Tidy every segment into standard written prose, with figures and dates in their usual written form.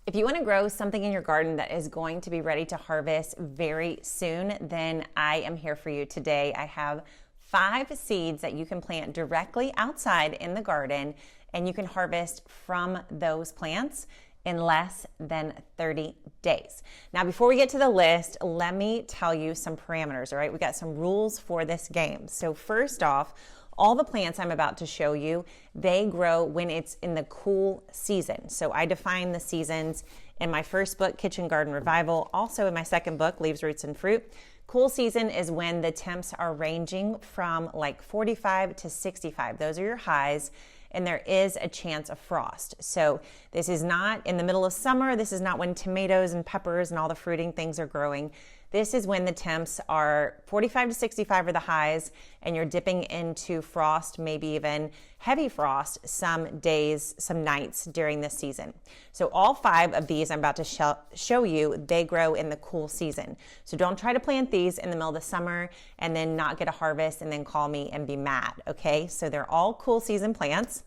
If you want to grow something in your garden that is going to be ready to harvest very soon, then I am here for you today. I have 5 seeds that you can plant directly outside in the garden, and you can harvest from those plants in less than 30 days. Now, before we get to the list, let me tell you some parameters, all right? We got some rules for this game. So first off, all the plants I'm about to show you, they grow when it's in the cool season. So I define the seasons in my first book, Kitchen Garden Revival, also in my second book, Leaves, Roots, and Fruit. Cool season is when the temps are ranging from like 45 to 65. Those are your highs, and there is a chance of frost. So this is not in the middle of summer. This is not when tomatoes and peppers and all the fruiting things are growing. This is when the temps are 45 to 65 are the highs, and you're dipping into frost, maybe even heavy frost some days, some nights during this season. So all 5 of these I'm about to show you, they grow in the cool season. So don't try to plant these in the middle of the summer and then not get a harvest and then call me and be mad, okay? So they're all cool season plants.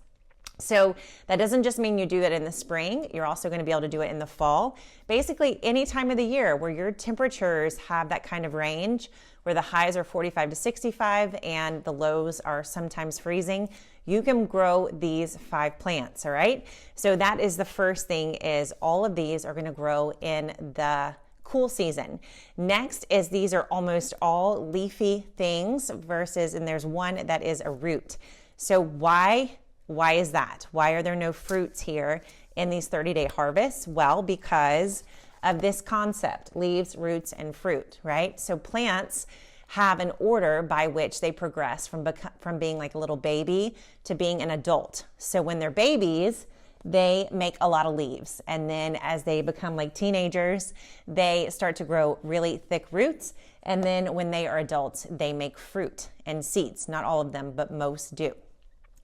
So that doesn't just mean you do that in the spring. You're also going to be able to do it in the fall. Basically, any time of the year where your temperatures have that kind of range, where the highs are 45 to 65 and the lows are sometimes freezing, you can grow these 5 plants, all right? So that is the first thing, is all of these are going to grow in the cool season. Next is these are almost all leafy things and there's one that is a root. So why is that? Why are there no fruits here in these 30-day harvests? Well, because of this concept, leaves, roots, and fruit, right? So plants have an order by which they progress from being like a little baby to being an adult. So when they're babies, they make a lot of leaves. And then as they become like teenagers, they start to grow really thick roots. And then when they are adults, they make fruit and seeds. Not all of them, but most do.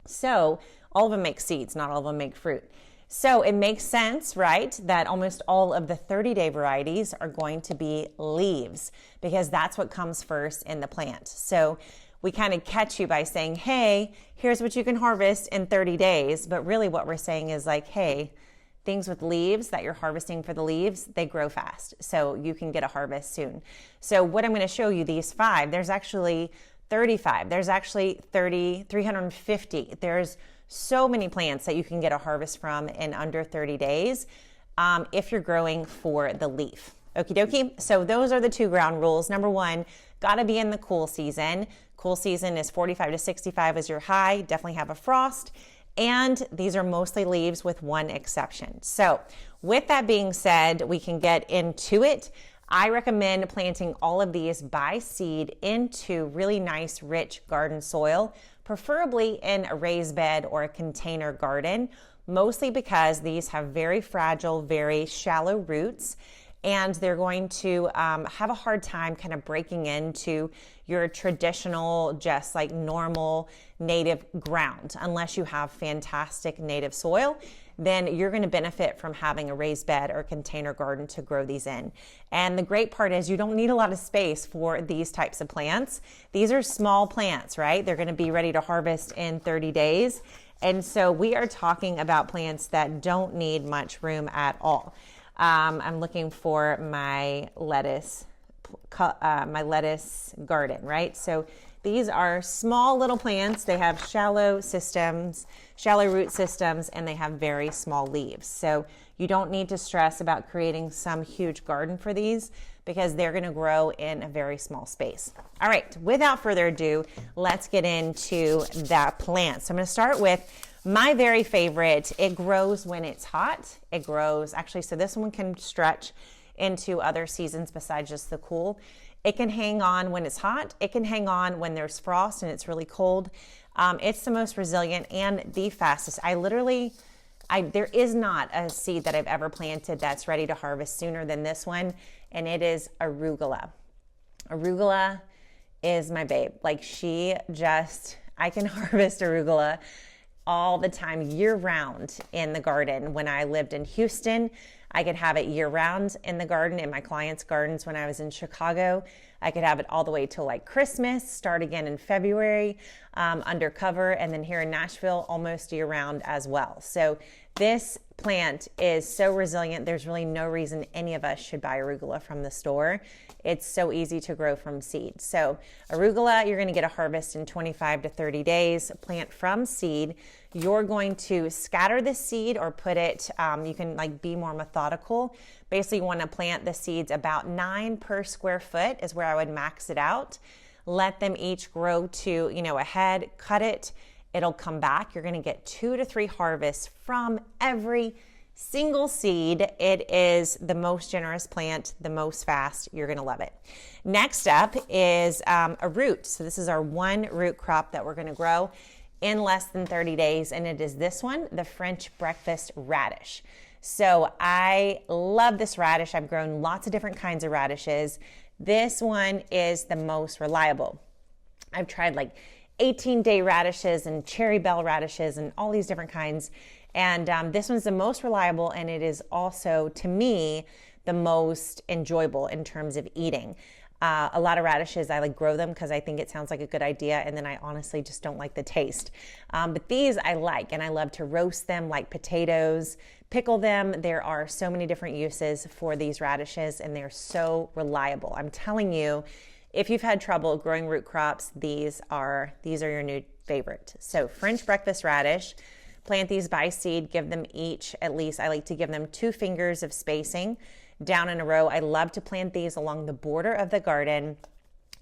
So all of them make seeds, not all of them make fruit. So it makes sense, right, that almost all of the 30-day varieties are going to be leaves, because that's what comes first in the plant. So we kind of catch you by saying, hey, here's what you can harvest in 30 days. But really what we're saying is like, hey, things with leaves that you're harvesting for the leaves, they grow fast. So you can get a harvest soon. So what I'm going to show you, these 5, there's actually 35. There's actually 350. There's so many plants that you can get a harvest from in under 30 days if you're growing for the leaf. Okie dokie. So those are the 2 ground rules. Number 1, got to be in the cool season. Cool season is 45 to 65 is your high. Definitely have a frost. And these are mostly leaves with one exception. So with that being said, we can get into it. I recommend planting all of these by seed into really nice, rich garden soil, preferably in a raised bed or a container garden, mostly because these have very fragile, very shallow roots, and they're going to have a hard time kind of breaking into your traditional, just like normal native ground. Unless you have fantastic native soil, then you're going to benefit from having a raised bed or container garden to grow these in. And the great part is you don't need a lot of space for these types of plants. These are small plants, right? They're going to be ready to harvest in 30 days. And so we are talking about plants that don't need much room at all. I'm looking for my lettuce garden, right? So these are small little plants. They have shallow root systems, and they have very small leaves. So you don't need to stress about creating some huge garden for these, because they're going to grow in a very small space. All right, without further ado, let's get into that plant. So I'm going to start with my very favorite. It grows when it's hot. It grows, actually, so this one can stretch into other seasons besides just the cool. It can hang on when it's hot. It can hang on when there's frost and it's really cold. It's the most resilient and the fastest. There is not a seed that I've ever planted that's ready to harvest sooner than this one, and it is Arugula. Arugula is my babe. Like, I can harvest Arugula all the time, year round in the garden. When I lived in Houston, I could have it year round in the garden, in my clients' gardens. When I was in Chicago, I could have it all the way till like Christmas, start again in February, undercover, and then here in Nashville, almost year round as well. So this plant is so resilient. There's really no reason any of us should buy arugula from the store. It's so easy to grow from seed. So arugula, you're going to get a harvest in 25 to 30 days. Plant from seed. You're going to scatter the seed or put it, you can like be more methodical. Basically, you want to plant the seeds about 9 per square foot is where I would max it out. Let them each grow to, a head, cut it. It'll come back. You're going to get 2 to 3 harvests from every single seed. It is the most generous plant, the most fast. You're going to love it. Next up is a root. So this is our one root crop that we're going to grow in less than 30 days. And it is this one, the French breakfast radish. So I love this radish. I've grown lots of different kinds of radishes. This one is the most reliable. I've tried like 18-day radishes and cherry bell radishes and all these different kinds. And this one's the most reliable, and it is also, to me, the most enjoyable in terms of eating. A lot of radishes, I like grow them because I think it sounds like a good idea, and then I honestly just don't like the taste. But these I like, and I love to roast them like potatoes, pickle them. There are so many different uses for these radishes, and they're so reliable. I'm telling you, if you've had trouble growing root crops, these are your new favorite. So French breakfast radish. Plant these by seed, give them each at least, I like to give them 2 fingers of spacing down in a row. I love to plant these along the border of the garden.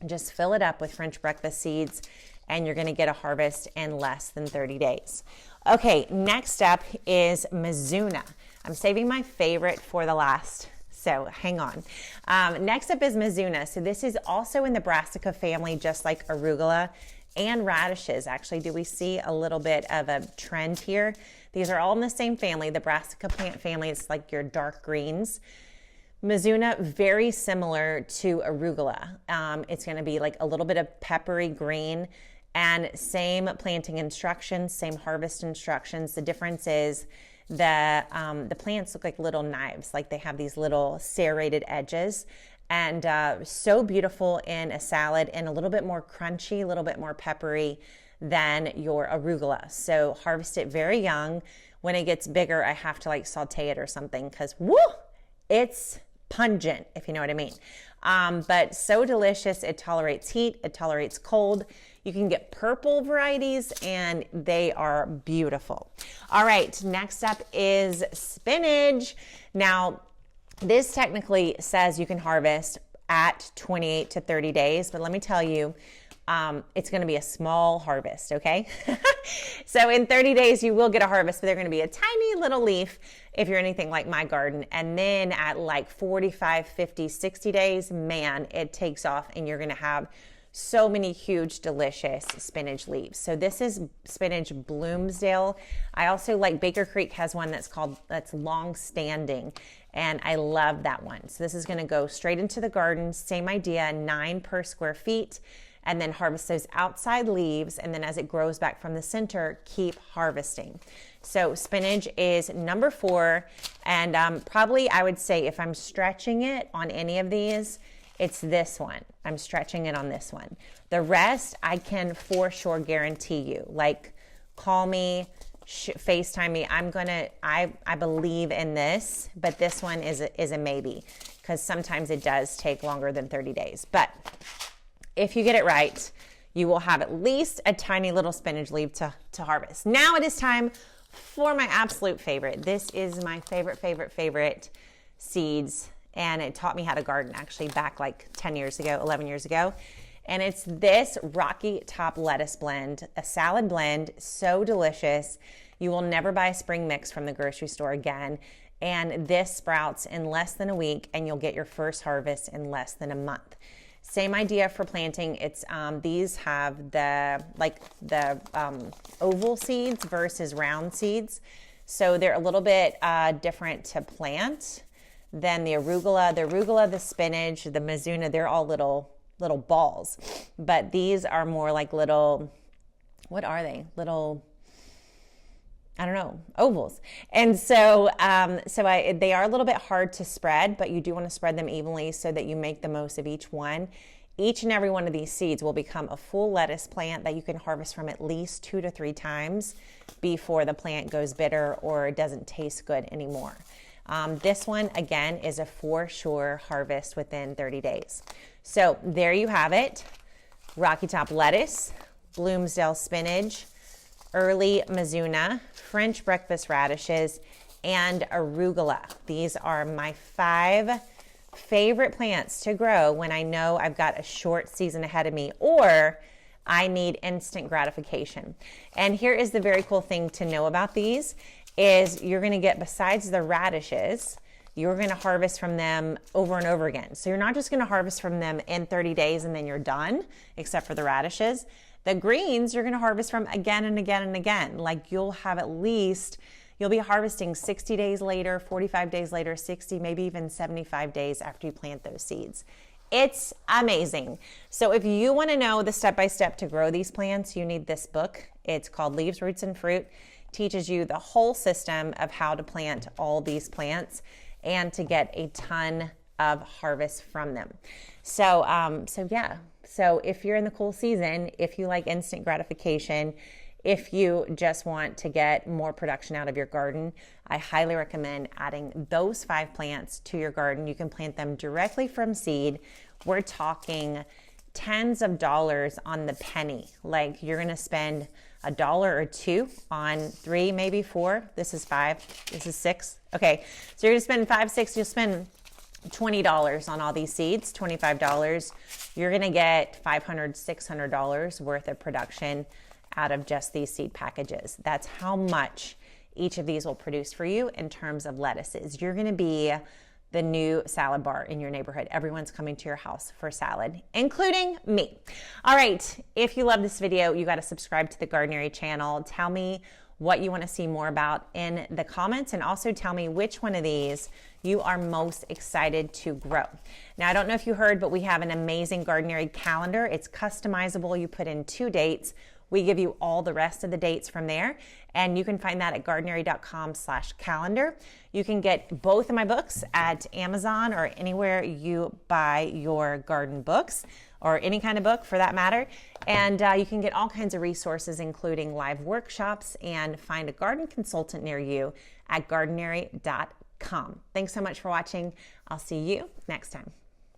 Just fill it up with French breakfast seeds, and you're gonna get a harvest in less than 30 days. Okay, next up is Mizuna. I'm saving my favorite for the last, so hang on. Next up is Mizuna. So this is also in the brassica family, just like arugula and radishes. Actually, do we see a little bit of a trend here? These are all in the same family, the brassica plant family. It's like your dark greens. Mizuna, very similar to arugula. It's going to be like a little bit of peppery green, and same planting instructions, same harvest instructions. The difference is the plants look like little knives, like they have these little serrated edges. And so beautiful in a salad, and a little bit more crunchy, a little bit more peppery than your arugula. So harvest it very young. When it gets bigger, I have to like saute it or something because it's pungent, if you know what I mean. But so delicious. It tolerates heat. It tolerates cold. You can get purple varieties, and they are beautiful. All right, next up is spinach. Now, this technically says you can harvest at 28 to 30 days, but let me tell you, it's going to be a small harvest, okay? So in 30 days, you will get a harvest, but they're going to be a tiny little leaf if you're anything like my garden. And then at like 45, 50, 60 days, man, it takes off, and you're going to have so many huge, delicious spinach leaves. So this is spinach Bloomsdale. I also like Baker Creek has one that's long standing, and I love that one. So this is going to go straight into the garden. Same idea, 9 per square feet, and then harvest those outside leaves. And then as it grows back from the center, keep harvesting. So spinach is number 4. And probably I would say if I'm stretching it on any of these, it's this one. I'm stretching it on this one. The rest, I can for sure guarantee you. Like, call me, FaceTime me. I believe in this, but this one is a maybe, because sometimes it does take longer than 30 days. But if you get it right, you will have at least a tiny little spinach leaf to harvest. Now it is time for my absolute favorite. This is my favorite seeds. And it taught me how to garden actually back like 10 years ago, 11 years ago. And it's this Rocky Top lettuce blend, a salad blend, so delicious. You will never buy a spring mix from the grocery store again. And this sprouts in less than a week, and you'll get your first harvest in less than a month. Same idea for planting. It's these have the oval seeds versus round seeds. So they're a little bit different to plant than the arugula, the spinach, the Mizuna. They're all little balls, but these are more like little, what are they? Little, I don't know, ovals. And so, they are a little bit hard to spread, but you do want to spread them evenly so that you make the most of each one. each and every one of these seeds will become a full lettuce plant that you can harvest from at least 2 to 3 times before the plant goes bitter or doesn't taste good anymore. This one, again, is a for sure harvest within 30 days. So there you have it. Rocky Top lettuce, Bloomsdale spinach, early Mizuna, French breakfast radishes, and arugula. These are my 5 favorite plants to grow when I know I've got a short season ahead of me or I need instant gratification. And here is the very cool thing to know about these is you're going to get, besides the radishes, you're going to harvest from them over and over again. So you're not just going to harvest from them in 30 days and then you're done, except for the radishes. The greens you're going to harvest from again and again and again. Like you'll have at least, you'll be harvesting 60 days later, 45 days later, 60, maybe even 75 days after you plant those seeds. It's amazing. So if you want to know the step-by-step to grow these plants, you need this book. It's called Leaves, Roots, and Fruit. Teaches you the whole system of how to plant all these plants and to get a ton of harvest from them. So yeah. So if you're in the cool season, if you like instant gratification, if you just want to get more production out of your garden, I highly recommend adding those 5 plants to your garden. You can plant them directly from seed. We're talking tens of dollars on the penny. Like you're going to spend $1 or $2 on 3, maybe 4. This is 5. This is 6. Okay. So you're going to spend 5, 6. You'll spend $20 on all these seeds, $25. You're going to get $500, $600 worth of production out of just these seed packages. That's how much each of these will produce for you in terms of lettuces. You're going to be the new salad bar in your neighborhood. Everyone's coming to your house for salad, including me. All right, if you love this video, you got to subscribe to the Gardenary channel. Tell me what you want to see more about in the comments, and also tell me which one of these you are most excited to grow. Now, I don't know if you heard, but we have an amazing Gardenary calendar. It's customizable. You put in 2 dates. We give you all the rest of the dates from there, and you can find that at gardenary.com/calendar. You can get both of my books at Amazon or anywhere you buy your garden books, or any kind of book for that matter. And you can get all kinds of resources, including live workshops, and find a garden consultant near you at gardenary.com. Thanks so much for watching. I'll see you next time.